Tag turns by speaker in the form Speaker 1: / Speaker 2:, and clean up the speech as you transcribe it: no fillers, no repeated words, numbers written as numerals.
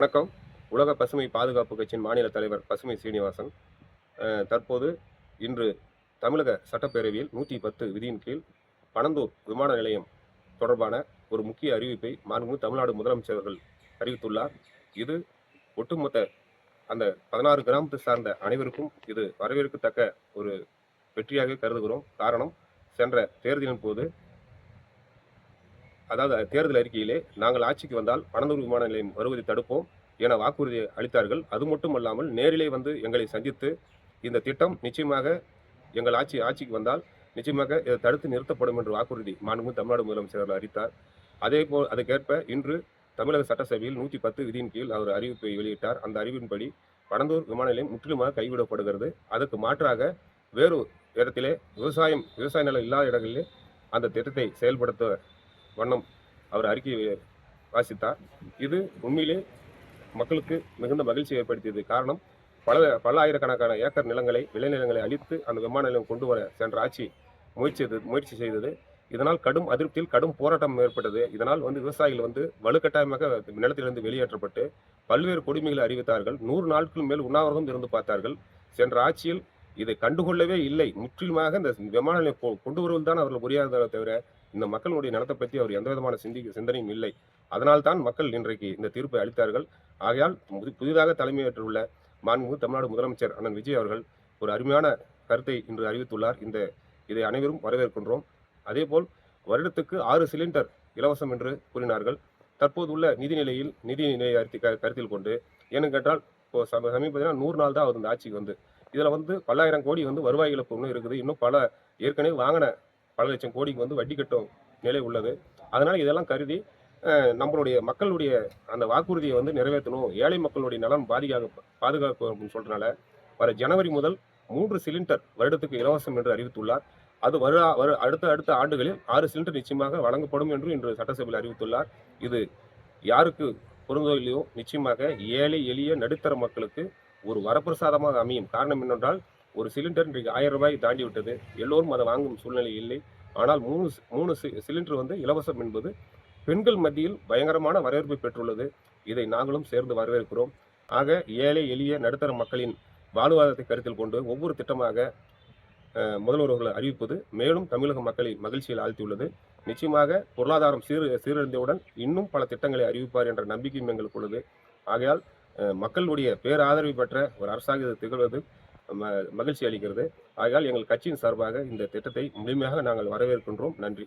Speaker 1: வணக்கம். உலக பசுமை பாதுகாப்பு கட்சியின் மாநில தலைவர் பசுமை சீனிவாசன். தற்போது இன்று தமிழக சட்டப்பேரவையில் 110 விதியின் கீழ் பணந்தூர் விமான நிலையம் தொடர்பான ஒரு முக்கிய அறிவிப்பை மாண்புமிகு தமிழ்நாடு முதலமைச்சர் அவர்கள் அறிவித்துள்ளார். இது ஒட்டுமொத்த அந்த 16 கிராமத்தை சார்ந்த அனைவருக்கும் இது வரவேற்கத்தக்க ஒரு வெற்றியாக கருதுகிறோம். காரணம், சென்ற தேர்தலின் போது, அதாவது தேர்தல் அறிக்கையிலே நாங்கள் ஆட்சிக்கு வந்தால் பணந்தூர் விமான நிலையம் வருவதை தடுப்போம் என வாக்குறுதி அளித்தார்கள். அது மட்டுமல்லாமல் நேரிலே வந்து எங்களை சந்தித்து இந்த திட்டம் நிச்சயமாக எங்கள் ஆட்சிக்கு வந்தால் நிச்சயமாக இதை தடுத்து நிறுத்தப்படும் என்று வாக்குறுதி மாண்புமிகு தமிழ்நாடு முதலமைச்சர் அவர்கள் அறிவித்தார். அதேபோல் அதுக்கேற்ப இன்று தமிழக சட்டசபையில் 110 விதியின் கீழ் அவர் அறிவிப்பை வெளியிட்டார். அந்த அறிவின்படி பணந்தூர் விமான நிலையம் முற்றிலுமாக கைவிடப்படுகிறது. அதற்கு மாற்றாக வேறு இடத்திலே விவசாய நிலம் இல்லாத இடங்களிலே அந்த திட்டத்தை செயல்படுத்த வண்ணம் அவர் அறிக்கையை வாசித்தார். இது உண்மையிலே மக்களுக்கு மிகுந்த மகிழ்ச்சி ஏற்படுத்தியது. காரணம், பல ஆயிரக்கணக்கான ஏக்கர் நிலங்களை, விளைநிலங்களை அழித்து அந்த விமான நிலையம் கொண்டு வர சென்ற ஆட்சி முயற்சி செய்தது. இதனால் கடும் அதிருப்தியில் கடும் போராட்டம் ஏற்பட்டது. இதனால் விவசாயிகள் வலுக்கட்டாயமாக நிலத்திலிருந்து வெளியேற்றப்பட்டு பல்வேறு கொடுமைகளை அறிவித்தார்கள். 100 நாட்கள் மேல் உண்ணாவிரதம் இருந்து பார்த்தார்கள். சென்ற ஆட்சியில் இதை கண்டுகொள்ளவே இல்லை. முற்றிலுமாக இந்த விமான நிலையம் கொண்டு வருவது தான் அவர்கள் புரியாததை தவிர இந்த மக்களுடைய நலத்தை பற்றி அவர் எந்த விதமான சிந்தனையும் இல்லை. அதனால்தான் மக்கள் இன்றைக்கு இந்த தீர்ப்பை அளித்தார்கள். ஆகையால் புதிதாக தலைமையேற்றுள்ள மாண்புமிகு தமிழ்நாடு முதலமைச்சர் அண்ணன் விஜய் அவர்கள் ஒரு அருமையான கருத்தை இன்று அறிவித்துள்ளார். இதை அனைவரும் வரவேற்கின்றோம். அதேபோல் வருடத்துக்கு 6 சிலிண்டர் இலவசம் என்று கூறினார்கள். தற்போது உள்ள நிதிநிலையை கருத்தில் கொண்டு, ஏன்னு கேட்டால் இப்போ சமீபத்தில் 100 நாள் தான் அவர் இந்த ஆட்சிக்கு இதில் பல்லாயிரம் கோடி வருவாய் இழப்பு இன்னும் இருக்குது. இன்னும் பல ஏற்கனவே வாங்கின பல லட்சம் கோடிக்கு வட்டி கட்டும் நிலை உள்ளது. அதனால் இதெல்லாம் கருதி நம்மளுடைய மக்களுடைய அந்த வாக்குறுதியை நிறைவேற்றணும், ஏழை மக்களுடைய நலன் பாதுகாக்கும் அப்படின்னு சொல்றதுனால வர ஜனவரி முதல் 3 சிலிண்டர் வருடத்துக்கு இலவசம் என்று அறிவித்துள்ளார். அது அடுத்த ஆண்டுகளில் 6 சிலிண்டர் நிச்சயமாக வழங்கப்படும் என்று இன்று சட்டசபையில் அறிவித்துள்ளார். இது யாருக்கு பொருந்தோ இல்லையோ நிச்சயமாக ஏழை எளிய நடுத்தர மக்களுக்கு ஒரு வரப்பிரசாதமாக அமையும். காரணம் என்னென்றால், ஒரு சிலிண்டர் இன்றைக்கு 1000 ரூபாய் தாண்டி விட்டது. எல்லோரும் அதை வாங்கும் சூழ்நிலை இல்லை. ஆனால் 3 சிலிண்டர் இலவசம் என்பது பெண்கள் மத்தியில் பயங்கரமான வரவேற்பை பெற்றுள்ளது. இதை நாங்களும் சேர்ந்து வரவேற்கிறோம். ஆக ஏழை எளிய நடுத்தர மக்களின் வாழ்வாதாரத்தை கருத்தில் கொண்டு ஒவ்வொரு திட்டமாக முதல்வர்கள் அறிவிப்பது மேலும் தமிழக மக்களை மகிழ்ச்சியில் ஆழ்த்தியுள்ளது. நிச்சயமாக பொருளாதாரம் சீரழிந்தவுடன் இன்னும் பல திட்டங்களை அறிவிப்பார் என்ற நம்பிக்கையும் எங்களுக்கு உள்ளது. ஆகையால் மக்களுடைய பேராதரவை பெற்ற ஒரு அரசாங்க திகழ்வது மகிழ்ச்சி அளிக்கிறது. ஆகையால் எங்கள் கட்சியின் சார்பாக இந்த திட்டத்தை முழுமையாக நாங்கள் வரவேற்கின்றோம். நன்றி.